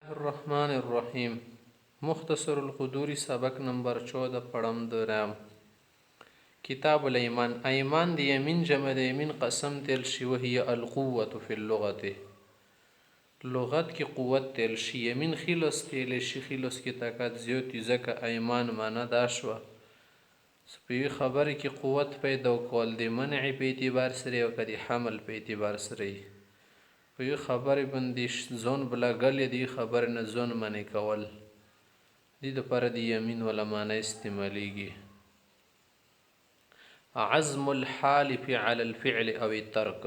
الرحمن الرحیم مختصر القدوری سبق نمبر 14 پڑھم درام کتاب الایمان. ایمان دی یمین جمع د یمین قسم تل شی وهي القوة فی اللغة. لغت کی قوت تل شی یمین خیلوس تل شی خیلوس کی طاقت زیوتی زکه ایمان معنا دا شو سپی خبر کی قوت پیدا کول دی منع په اعتبار سره او کدی حمل په اعتبار سره په یو خبر باندې ځون بلاګل دی خبر نه ځون منې کول دي د پر دی یمین ولا معنی استعمالیږي. عزم الحالف على الفعل او الترك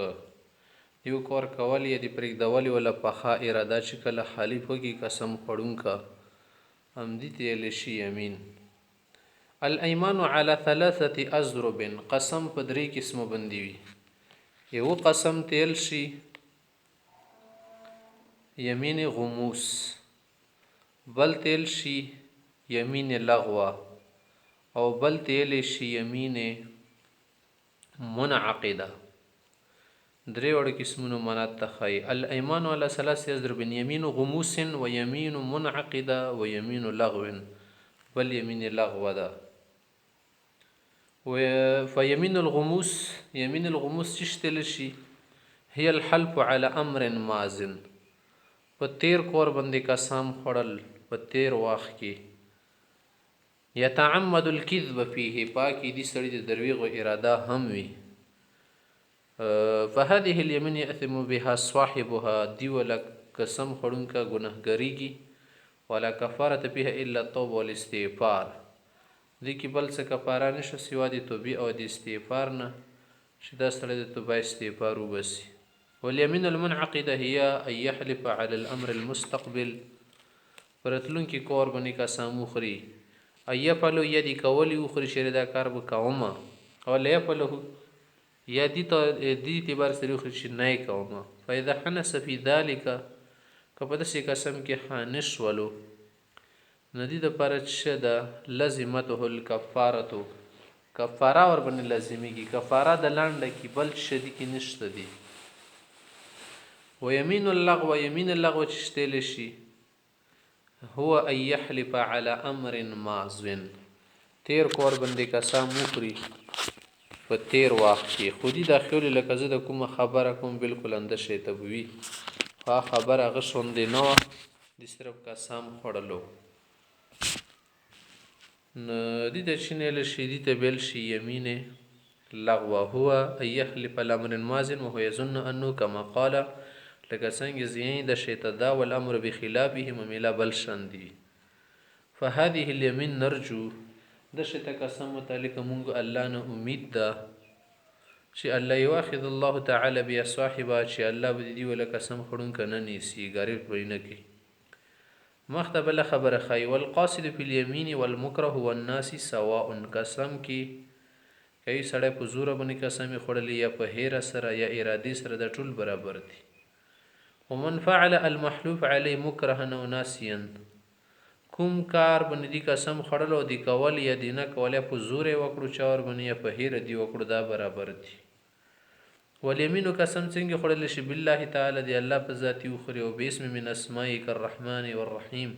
یو کور کول یا دی پرېږدول ولا پخا اراده چې کله حلیف وکي قسم خړونکا هم دي تل شي یمین. الایمان على ثلاثه اضرب قسم په درې قسمه باندې وي. یو قسم تل شي یمین غموس، بل تیل شي یمین لغوه او بل تیل شي یمین منعقده. درې وړ قسمونو منات تخی. الایمان على ثلاث يضرب یمین غموس و یمین منعقده و یمین لغو بل یمین لغوه ده. فیمین الغموس یمین الغموس چشتل شي هي الحلف على امر مازن په تیر کور باندې قسم خړل په تیر واخ کې یتعمد الكذب فيه پاکی دي سړی د درویغ اراده هم وي. فهذه اليمين يأثم بها صاحبها دی ولا قسم خړونکا ګناهګریږي ولا کفاره بها الا التوبه والاستغفار دی کی بل څه کفاره نشو سوا د توبې او د استغفار نه چې دا سړی د توبې استغفار وبسي. واليمين المنعقده هي ان يحلف على الامر المستقبل پرتلون کی کور بنی کا سامو خري ايفلو يدي کولی اخري شریدا کار وکوما او ليفلو يدي ته دي اعتبار سره خري شي نه کوما. فاذا حنس في ذلك کپد سي قسم کې حانش ولو ندی د پرچ د لازمته الكفاره کفاره ور بن لازمي کی کفاره د لاندې کی بل شدي کی نشته دي. ويمين اللغو يمين اللغو چشتل شي هو ان يحلف على امر ماضٍ تیر کور باندې قسم وکړي په تیر وخت کې خودي داخلي لکه زه د کومه خبره کوم بالکل اند شي تبوي ها خبره غشوند نه د صرف قسم خړلو نه دي د شینل شي دي ته بل شي يمين لغو هو ان يحلف على امر ماضٍ وهو يظن انه كما قال لکه څنګه زین د شیطدا والامر بخلافه مملا بل شندي. فهذه اليمين نرجو د شیط قسم متعلق مونږ الله نه امید ده چې الله یواخذ الله تعالی بیا صاحبا چې الله به دی ولا قسم خړون کنه نیسی غریب وینه کی مختبل خبر خی. والقاصد في اليمين والمكره والناس سواء قسم کی کای سړی په زور باندې قسم خړلی یا په هیر سره یا ارادي سره د ټول برابر دي. ومن فعل المحلوف علی مکرها او ناسیا کوم کار باندې قسم خړل او دی کول یا دینه کول په زور وکړو چاور باندې په هیر دی وکړو دا برابر دي. والیمین قسم څنګه خړل شي بالله تعالی دی الله په ذاتی او خري او باسم من اسماء الرحمن والرحیم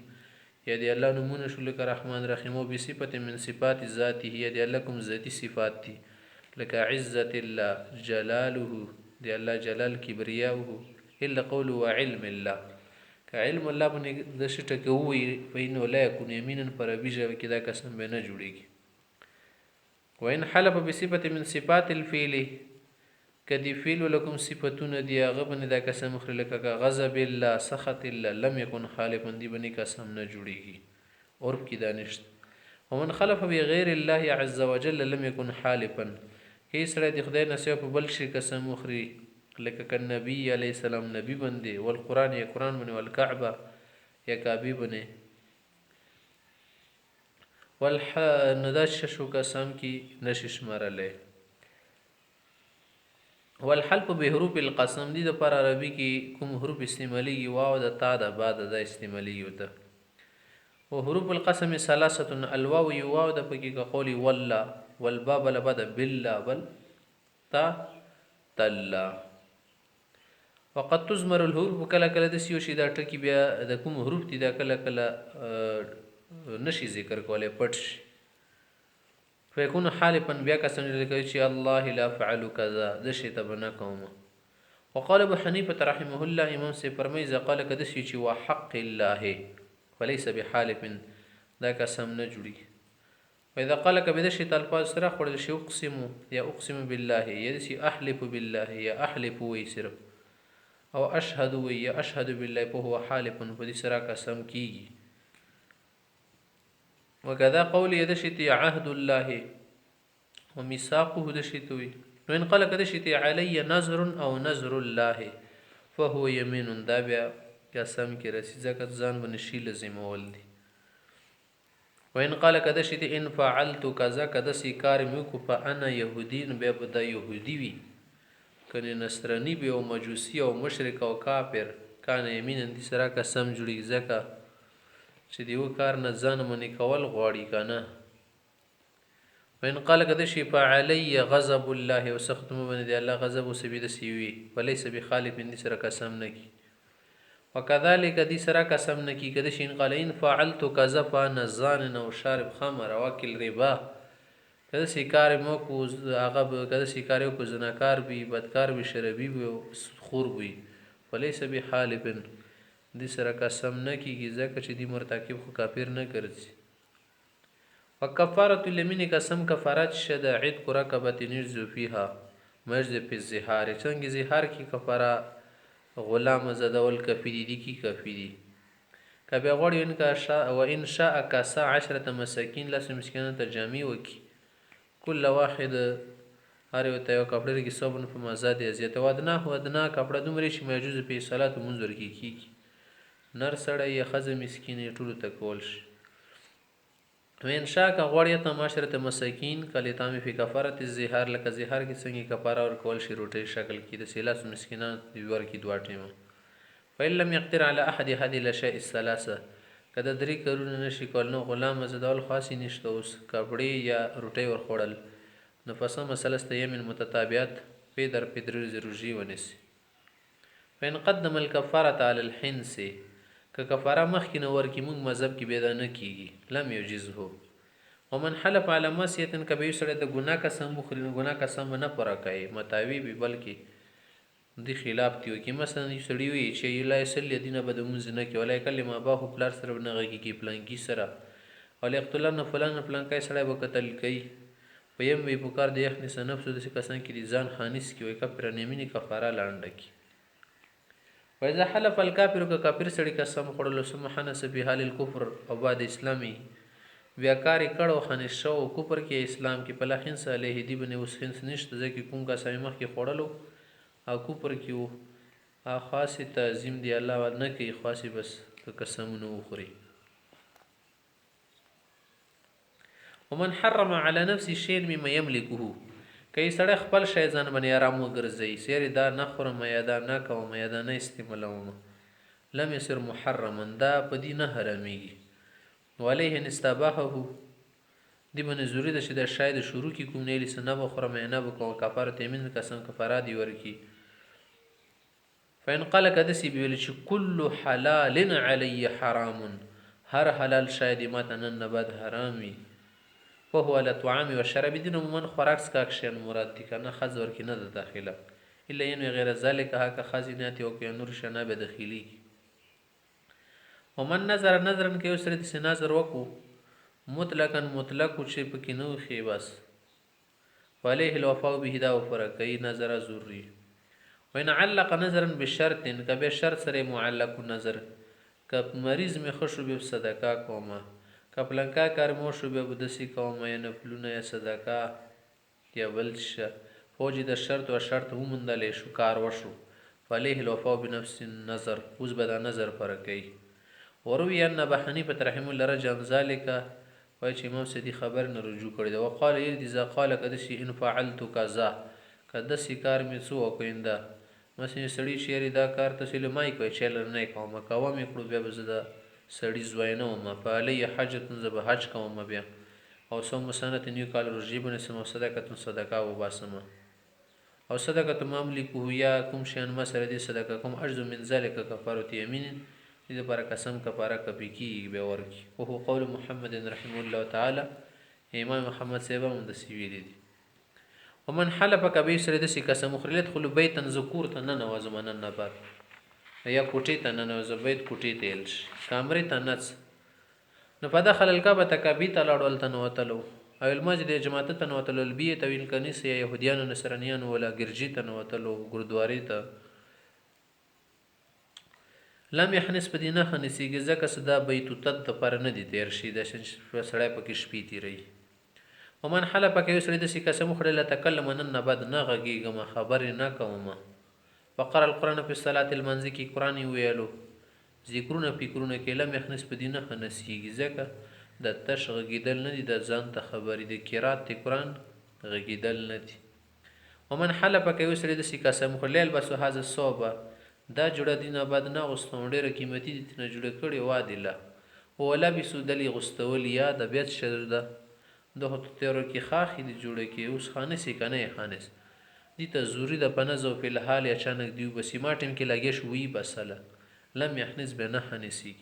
یا دی الله نمونه شو لک رحمان رحیم او بصفت من صفات ذاته یا دی الله کوم ذاتی صفات دي لک عزت الله جلاله دی الله جلال کبریاءه الا قول وعلم الله كعلم الله باندې د شټه کوي فإنه لا يكون يمينا پر بيجه کې دا قسم به نه جوړيږي. وان حلف بصفه من صفات الفعل کدي فعل لكم صفاتون دي هغه باندې دا قسم خلل لکه غضب الله سخط الله لم يكن خالفا دي باندې قسم نه جوړيږي اور کې دانشت. ومن خلف بغير الله عز وجل لم يكن حالفا هي سره د خدای نه سیو په بل شي قسم مخري لکه ک نبی علیہ السلام نبی بندے والقرآن یا قرآن بنے والکعبہ یا کعبی بنے نداش ششو قسم کی نشش مرلے. والحلف بحروف القسم دی د پر عربی کی کوم حروف استعمالی واو د تا د بعد د استعمالی وته. و حروف القسم ثلاثه الواو واو د پکی قولی والله والباب لبد بالله بل تا تلا وقد تزمر الحروف کله کله د سیو شي دا ټکی بیا د کوم حروف دي دا کله کله نشي ذکر کولای پټ شي فیکون حالفا بیا کسان کوي چې الله لا فعل کذا د شی ته بنا کوم. وقال ابو حنیفه رحمه الله امام سے فرمای اذا قال کده شي چې وحق الله فليس بحالف دا قسم نه جوړي. واذا قال کبه د شی الفاظ سره خورل شي اقسم یا اقسم بالله یا شي احلف بالله یا احلف وی صرف او اشهد یا اشهد بالله په هو حالف په دې سره قسم کیږي. وکذا قول يدشتي عهد الله وميثاقه دشتوي وان قال كدشتي علي نظر او نظر الله فهو يمين دا بیا قسم کې رسی ځکه ځان بنشي لازم ولدي. وان قال كدشتي ان فعلت كذا كذا سيكار ميكو فانا يهودين بیا بدا يهودي وي کنه نصراني به او مجوسي او مشرک او کافر کانه یمین دي سره قسم جوړي ځکه چې دیو کار نه ځان منی کول غواړي کنه. وان قال قد شي فعلي غضب الله وسخط من دي الله غضب وسبيد سيوي وليس بخالف دي سره قسم نکي. وكذلك دي سره قسم نکي قد شي ان قال ان فعلت كذا فنزان او شارب خمر واكل ربا کده سیکار مو کو هغه کده سیکار کو زناکار بي بدکار بي شربي بي خور بي وليس بحالف دي سره قسم نه کیږي ځکه چې دی مرتکب خو کافر نه ګرځي. وکفاره الیمین قسم کفارات شد عید رکبت نرز فيها مرز په زهار څنګه زهار کی کفاره غلام زدول کفیدی دی کی کفیدی کبه غوړ ان کا شاء و ان شاء کسا 10 مساکین لس مسکینه ترجمه وکي کل واحد هر یو ته کپڑے کې صبن په مزاد ازیته ودنا کپڑا دومره شي موجود په صلات منظر کې نر سړی یا خزه مسکینې ټولو ته کول شي. وین شا کا غوړی ته معاشرت مساکین کله تامه فی کفاره الزهار لک زهار کې څنګه کفاره ور کول شي روټي شکل کې د سلاس مسکینان دی ور کې دوه ټیمه. فإن لم يقدر على احد هذه الاشياء الثلاثه کده درې کارونه نشي کول نو غلام زدال خاصی نشته اوس کپڑے یا روټي ور خوړل نو فسم مسله یمن متتابعات په در پدر ضروري ونسي. فإن قدم الكفاره على الحنس که کفاره مخکې نو ورکی موږ مذهب کې بيد نه کیږي لم يجزه. ومن حلف على معصيه کبه سره د ګناه قسم مخري ګناه قسم نه پره کوي متاوي به بلکې دی خلاف دیو کې مثلا یو سړی وي چې لا یسل دینه بد مونږ نه کې ولای کلمه باه پلار سره نه غږی کې پلانکی سره ولای اقتلنا فلان پلانکای سره به قتل کوي پیم وی پکار د یخ نس نفس د کسان کې دي ځان خانس کې وي کفر نیمینی کفاره لاندې کی. واذا حلف الكافر کافر سړی قسم خړل سبحانه به حال الكفر او بعد اسلامي بیا کاری کړه خانس شو کفر کې اسلام کې پلاخین سره له دی بنه اوس خنس نشته ځکه کوم کا سمه کې خړلو او کوپر کیو ا خاصه تعظیم دی الله نه کوي خاصه بس قسمونه وخوري. ومن حرم على نفسه شيء مما يملكه کای سړی خپل شی ځان باندې آرام وګرځي سیر دا نه خورم یا دا نه کوم یا دا نه استعمالوم لم يصير محرما دا په دې نه حرامي وليه استباحه دی باندې ضروری ده چې د شاید شروع کی کوم نه لسنه بخورم یا نه بکوم کفاره تیمن قسم کفاره دی ورکی. فإن قال كدسي بيقول كل حلال علي حرام هر حلال شاید ماتن نبات حرامي فهو لطعام وشراب دين من خوراک سکاکشن مراد دي کنه خز ورکی نه داخله الا ين غیر ذلك هک خزینات او که نور شنه به داخلي. ومن نظر نظرن کې اوسره دي نظر وکو مطلقاً مطلق چې پکې نو خي بس عليه الوفاء به دا فرقي نظر ضروري. وان علق نظرا بشرط کبه شرط سره معلق نظر کب مریض می خوشو به صدقه کومه کپلنکا کار مو شو به بدسي کومه یا نفلونه یا صدقه یا بلش فوج د شرط او شرط ومندل شو کار وشو عليه الوفاء بنفس النظر اوس به نظر فرقي. وروي ان ابو حنیفه رحمه الله رجع ذلك وای چې امام سدي خبر نه رجوع کړی دا وقال اذا قال قد شي ان فعلت كذا کده سیکار می سو کویندا مسې سړی شری دا کار ته سله مای کوي چل نه کوم کوم کړو بیا بزدا سړی زوینه ما په علی حاجت زب حج کوم بیا او سم سنت نیو کال رجیبن سم صدقه صدقه و باسمه او صدقه مملکه یا کوم شی ان مسره دي صدقه کوم عجز من ذلك کفاره یمین دې لپاره قسم کفاره کوي کی به ورکی او هو قول محمد رحمه الله تعالی امام محمد صاحب هم د سیویل دي ومن حلف کبیر سره د سی قسم خلت خلو بیتن ذکور ته نه نوازمن نه بعد یا کوټی ته نه نوز بیت کوټی تل کامرې ته نڅ نو په داخل الکعبه تکبی ته لاړول ته نو تلو او المسجد جماعت ته نو تلو البیه تویل کنیسه یا يهوديان نصرانيان ولا ګرجی ته نو تلو ګردواری ته لم يحنس بدینه خنسیږي ځکه صدا بیت تد پر نه دي تیر شي د سړی پکې شپې تیری ومن حلف کوي سړی د سی قسم خړل تکلم نن بعد نه غږیږم خبر نه کوم وقرأ القرآن په صلات المنځ کې قرآن ویلو ذکرونه فکرونه کې لم يحنس بدینه خنسیږي ځکه د تش غږیدل نه دي د ځان ته خبرې د قرات قرآن غږیدل نه دي ومن حلف کوي سړی د سی قسم خړل بس هاذ صوبه دا جوړه دینه بعد نه غوستون ډیره قیمتي دي نه جوړه کړي وادله ولا بسودلی غوستول یا د بیت شر ده د هوت تیرو کې خاخې دي جوړه کې اوس خانه سي کنه خانس دي ته زوري د پنځو په الحال اچانک دیو بسیما ټیم کې لګیش وی بسله لم يحنس بنه حنسی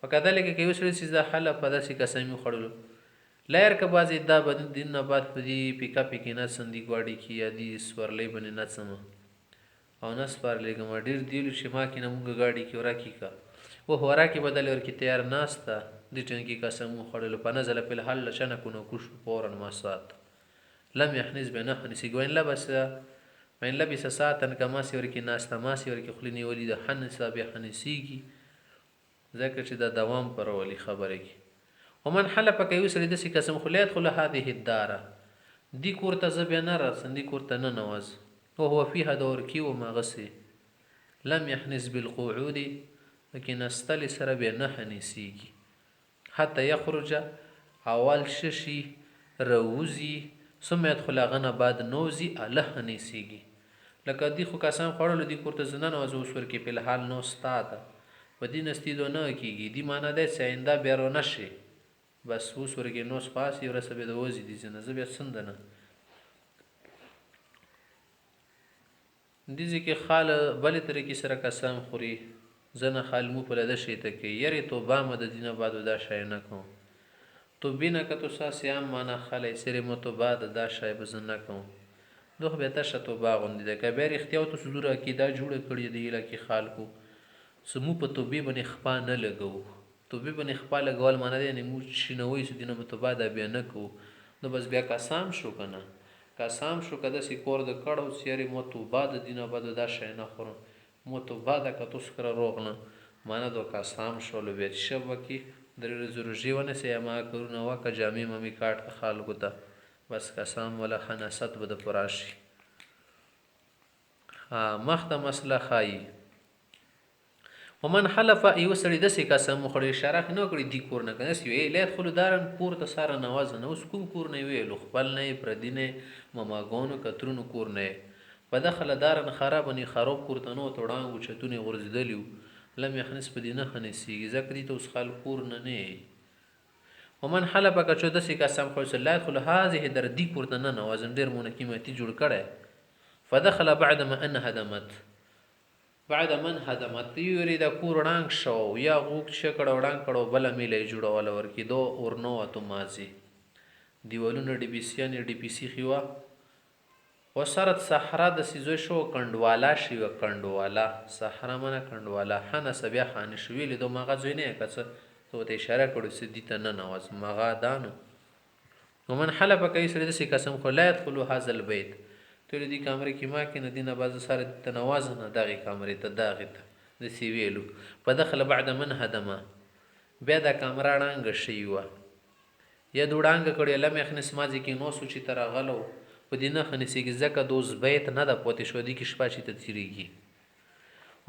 وکذلک کې وسره سیزه حل په داسې قسم خړلو لیر که بازی دا بدن دین نه بعد پدی پیکا پیکی نه سندې گواډي کې یا دی سورلې بنې نه سم او نس پر لګم ډیر دیل شما کې نه مونږ گاډي کې ورا کی کا و هورا کې بدل ور کې تیار ناستا د ټنګي قسم خړلو په نزل په الحال لچنه کو نو کوش فورن ما سات لم يحنس بنه حنسی ګوین لبس وین لبس ساعتن کما سیور کې ناستا ما سیور کې خلینی ولی د حنس به حنسیږي ذکر چې دا دوام پر ولی خبره کې ومن حلف کوي سره د سی قسم خلیات خله هذه الدار دی کورته زبې نه رسن دی کورته نه نواز او هو فيها دور کی و مغسی لم يحنس بالقعود لكن استل سره به نه حنسیږي حتى يخرج اول ششي روزي ثم يدخل غنا بعد نوزي الله حنسیږي لکه دی خو کسان خړل دی کورته زنان او زوسور کې په حال نو استاد ودین استیدو نه کیږي دی معنا ده سیندا بیرو نشي بس وسور کې نو سپاس یو رسبه د وزي دي نه زبې سندنه دي ځکه خال بل طریقې سره قسم خوري زنه خال مو په لده شي ته کې یری توبه مد دینه بعد دا شای نه کوم تو بینه کتو ساسیام معنا خلای سره مو تو بعد دا شای بزنه کوم دوه به تاسو توبه غوندي د کبیر اختیار تو صدور عقیده جوړ کړی دی لکه خالکو سمو په توبه باندې خپا نه لګو توبه باندې خپا لګول معنی دی نه مو شنوي سو دینه متبا دا بیا نه کو نو بس بیا قسم شو کنه قسم شو کده سی کور د کړو سیری مو توبه د دینه بعد دا شای نه خورم مو توبه دا کتو سکر روغنه معنی دو قسم شو لو بیت شبکی در زروجی ونه سی ما کرونه وک جامع ممی کاټ خالکو ته بس قسم ولا خناست بده پراشي مخته مسله خای ومن حلف ایو سړی د سی قسم خوري شرح نه کړی دی کور نه کنه سی وی له خلو دارن کور ته ساره نواز نه اوس کوم کور نه ویلو خپل نه پردینه مماګونو کترونو کور نه په داخله دارن خراب نه خراب کور ته نو توړان او چتونه ورزدلیو لم يحنس بدینه خنسی ذکر ته اوس خال کور نه نه ومن حلف کچو د سی قسم خو صلی الله هذه در دی کور ته نه نواز ډیر مونږ قیمتي جوړ کړي فدخل بعد ما ان هدمت بعد من هدمت یوري د کور وړاند شو یا غوک شکړه وړاند کړه بل میلې جوړول ورکی دو اورنو اتو مازی دیولونه ډی بی سی ان ډی پی سی خوا وسرت صحرا د سیزو شو کندوالا شی و کندوالا صحرا منه کندوالا حنا سبیا خان شویل دو مغازې نه کڅ تو ته اشاره کړو سې دي ته نه نواز مغا دانو ومن حلف کوي سره د سی قسم خو لا يدخل هذا البيت تل دي کمرې کې ما کې ندینه باز سره تنواز نه دغه کمرې ته داغه ته د سی ویلو په دخل بعد من هدمه بیا د کمره ړنګ شي و یا دوړانګ کړي لم يخنس مازي کې نو سوچي تر غلو په دینه خنسيږي زکه دوز بیت نه د پوتې شو دي کې شپه چې تیریږي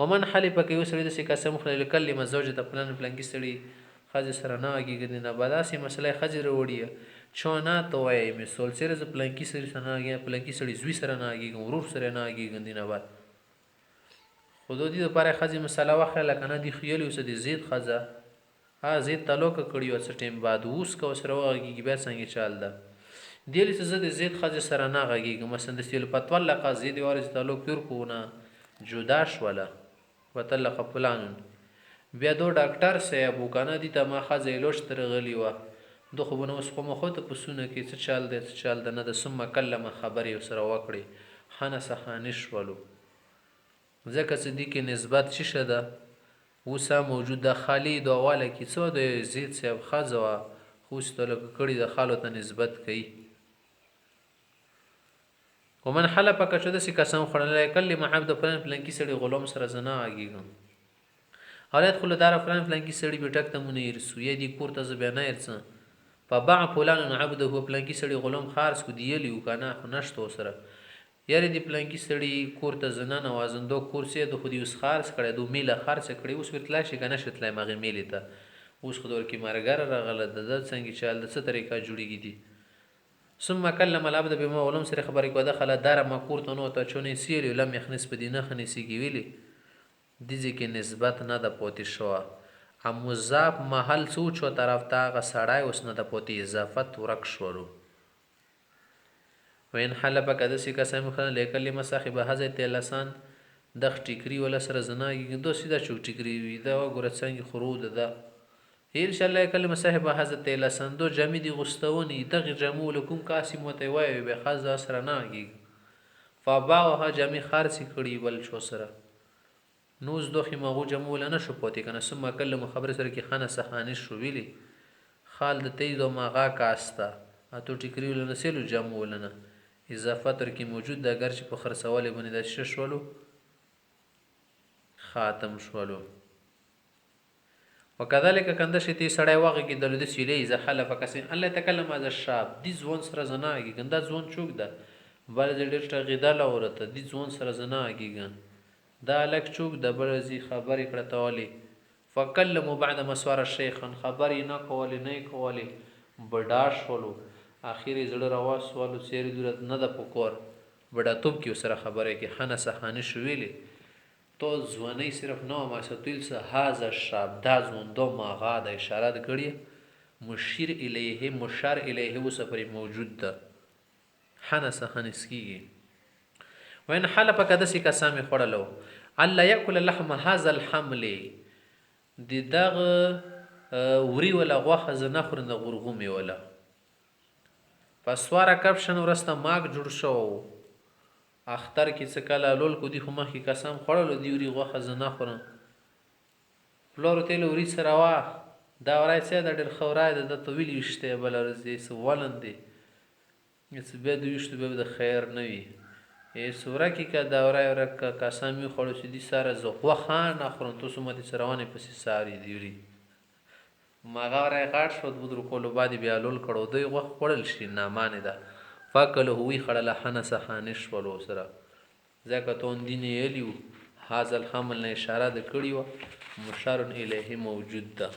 ومن حلف کوي وسره د سی قسم خو کلمه زوجته پلان پلانګي سړي خځه سره نه اگې نه بداسي مسله خځه وروړي چونا توای می سول سره ز پلانکی سره سره اگې پلانکی سړي زوی سره نه اگې ورور سره نه اگې غندینه بعد خودو دي لپاره خځه مسله واخله کنه دي خیال اوس دي زید خځه ها زید تعلق کړي او څه ټیم بعد اوس کو سره اگې بیا څنګه چال ده دیلی څه زه د زید ښځې سره نه غږېږم مثلا د سیلفتوه لقه زید وارث تعلق پیر کو نه جدا شوله وطلق فلان بیا دو ډاکټر صاحب وکنه دي ته ما ښځه لوشت رغلی وه دو خو به نو اوس خو مخو ته پسونه کې څه چال دی څه چال دی نه د ثم کلمه خبرې سره وکړې خانه سخانه شولو ځکه چې دې کې نسبت څه ده اوس موجود د خالی دواله کې څو د زید صاحب ښځه وه خو اوس طلب کړي د خالو ته نسبت کوي ومن حلف که داسې قسم خوړلی کلم عبد فلان فلانکي سړي غلام سره زه نه غږېږم حالا يدخل دار فلان فلانکي سړي بیټک ته مونږ یرسو یا دې کور ته زه بیا نه یرسم فباع فلان عبده فلانکي سړي غلام خارج کو دیلی و کنه خو نشته ورسره یاره دې فلانکي سړي کور ته زه نه نوازم دو کور سې د خو دې اوس خارج کړی دو میله خرڅ کړی اوس ورتلی شي که نه شي تلی مغې میلې ته اوس خو د ورکې مارګره راغله د ده څنګه چال د څه طریقه جوړېږي دي ثم کلم العبد بما علوم سره خبرې کو دخله دار ما کور ته نو ته چونې سیلی لم یخنس په دې نه خنسېږي ویلي دیزی کې نسبت نه د پوتې شوه هم مضاف محل سوچو طرف ته هغه سړی اوس نه د پوتې اضافت ورک شولو وین حلف که داسې قسم وخوړه لیکلمه صاحب حضرت لسان دغ ټیکري ولا سره زناږي دو سیده چوک ټیکري وي دا وګوره څنګه خرود ده انشاءالله کلمه صاحب حضرت لسان دو جمع دي غستونی دغه جمع لکم قاسم وته وای به خاص سره ناږي فباوها جمع خارسي کړي بل چو سره نوز دوخي مغو جمع لنه شو پوتې کنه ثم کلم خبر سره کې خانه سخانه شو ویلي خال د تیزو ماغا کاستا اتو ټیکري ولنه سیلو جمع ولنه اضافه تر کې موجود ده اگر چې په خرڅولې باندې د ششولو خاتم شولو وکذلك کنده شتی سړی واغې کې د سیلې اذا حلف کسین الله تکلم از الشاب دي ځون سره زناږي ګنده ځون چوک ده بل ډېر ټغیدا لورته دي ځون سره زناږي ګن دا لک چوک د برزي خبرې کړه تاولي فکلموا بعد مسوار الشيخ خبرې نه کولې نه کولې بډا شولو اخیری زړه روا سوالو سیری دورت نه د پکور بډا توب کې سره خبره کې حنا سخانه شویلې تو ځواني صرف نو ما ستل سه هاذا الشاب دا ځون دو ما غا د اشاره کړی مشیر الیه مشار الیه وسفر موجود ده حنا سخانه سکیږي وین حلف کده سی قسم خړلو الله یاکل لحم هاذا الحمل د دغه وری ولا غوخه زنه خورنه غرغومي ولا پسواره کپشن ورسته ماګ جوړ شو اختر کې څه کله لول کو دی خو مخې قسم خړلو دی وری غوخه زنه خورم فلور تل وری سره وا دا ورای څه د ډېر خورای د طویل وشته بل ورځي سو ولندې یڅ به د وشته به د خیر نه وي ای سوره کې کا دا ورای ورک قسم یې خړو چې دي سره زغه خان اخرن تو سمته سروانه پسې ساری دی وری ماغه راي غاټ شو د بدر کولو باندې بیا لول کړو دوی غوخ خړل شي نامانه ده فکل هوی خړل حنس خانش ولو سره ځکه تون دین یلیو حاصل حمل نه اشاره د کړیو مشار الیه موجود ده